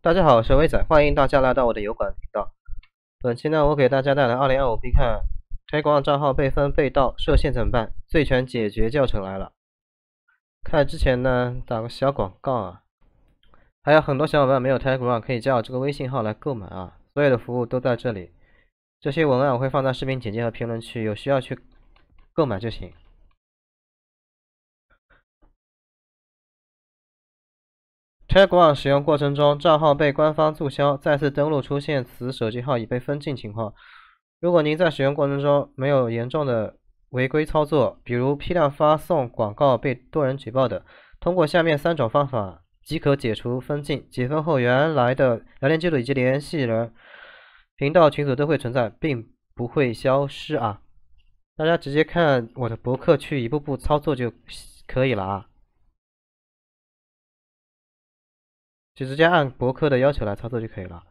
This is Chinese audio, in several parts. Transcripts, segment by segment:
大家好，我是威仔，欢迎大家来到我的油管频道。本期呢，我给大家带来2025必看推广账号被封被盗设限怎么办？罪权解决教程来了。看之前呢，打个小广告啊，还有很多小伙伴没有 Telegram 可以加我这个微信号来购买啊，所有的服务都在这里。这些文案我会放在视频简介和评论区，有需要去购买就行。Telegram 使用过程中，账号被官方注销，再次登录出现此手机号已被封禁情况。如果您在使用过程中没有严重的违规操作，比如批量发送广告被多人举报的，通过下面3种方法即可解除封禁。解封后，原来的聊天记录以及联系人、频道、群组都会存在，并不会消失啊！大家直接看我的博客去一步步操作就可以了啊！就直接按博客的要求来操作就可以了。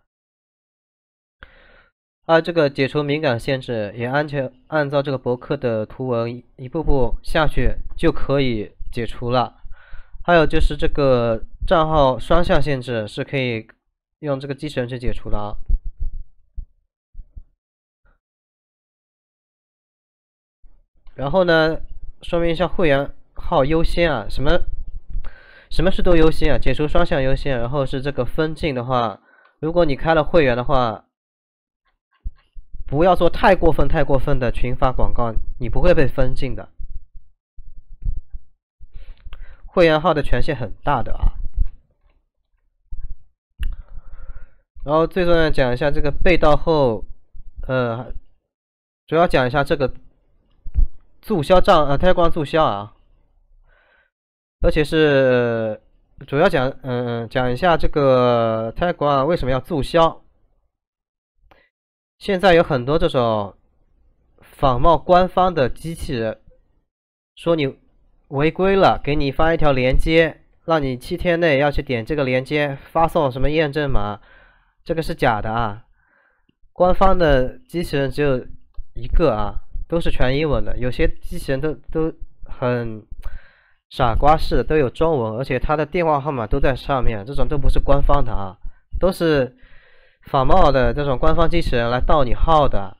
这个解除敏感限制也按照这个博客的图文一步步下去就可以解除了。还有就是这个账号双向限制是可以用这个机器人去解除的啊。然后呢，说明一下会员号优先啊，什么是都优先啊？解除双向优先，然后是这个封禁的话，如果你开了会员的话，不要做太过分的群发广告，你不会被封禁的。会员号的权限很大的啊。然后最重要讲一下这个被盗后，主要讲一下这个注销Telegram注销啊。而且是主要讲一下这个 Telegram 为什么要注销。现在有很多这种仿冒官方的机器人，说你违规了，给你发一条链接，让你7天内要去点这个链接，发送什么验证码，这个是假的啊！官方的机器人只有一个啊，都是全英文的，有些机器人都很傻瓜式的，都有中文，而且他的电话号码都在上面，这种都不是官方的啊，都是仿冒的这种官方机器人来盗你号的。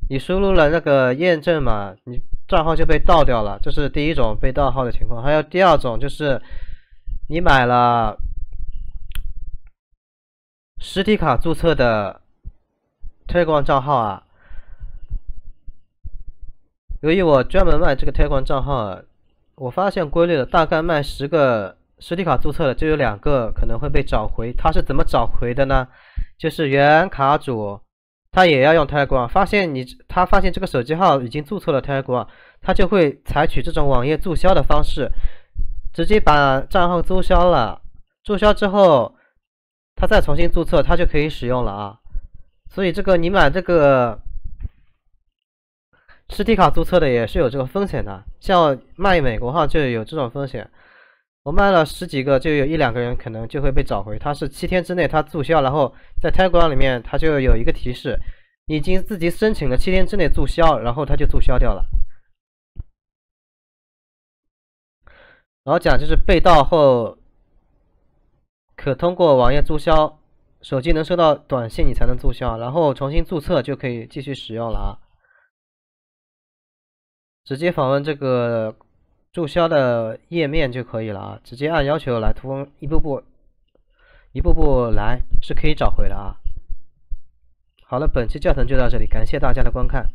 你输入了那个验证码，你账号就被盗掉了，这是第一种被盗号的情况。还有第二种就是你买了实体卡注册的 Telegram 账号啊，由于我专门卖这个 Telegram 账号啊，我发现规律了，大概卖10个实体卡注册的，就有2个可能会被找回。他是怎么找回的呢？就是原卡主他也要用 Telegram， 他发现这个手机号已经注册了 Telegram， 他就会采取这种网页注销的方式，直接把账号注销了。注销之后，他再重新注册，他就可以使用了啊。所以这个你买这个实体卡注册的也是有这个风险的，像卖美国号就有这种风险。我卖了10几个，就有1-2个人可能就会被找回。他是7天之内他注销，然后在 Telegram 里面他就有一个提示，你已经自己申请了7天之内注销，然后他就注销掉了。然后讲就是被盗后可通过网页注销，手机能收到短信你才能注销，然后重新注册就可以继续使用了啊。直接访问这个注销的页面就可以了啊，直接按要求来图文一步步来是可以找回的啊。好了，本期教程就到这里，感谢大家的观看。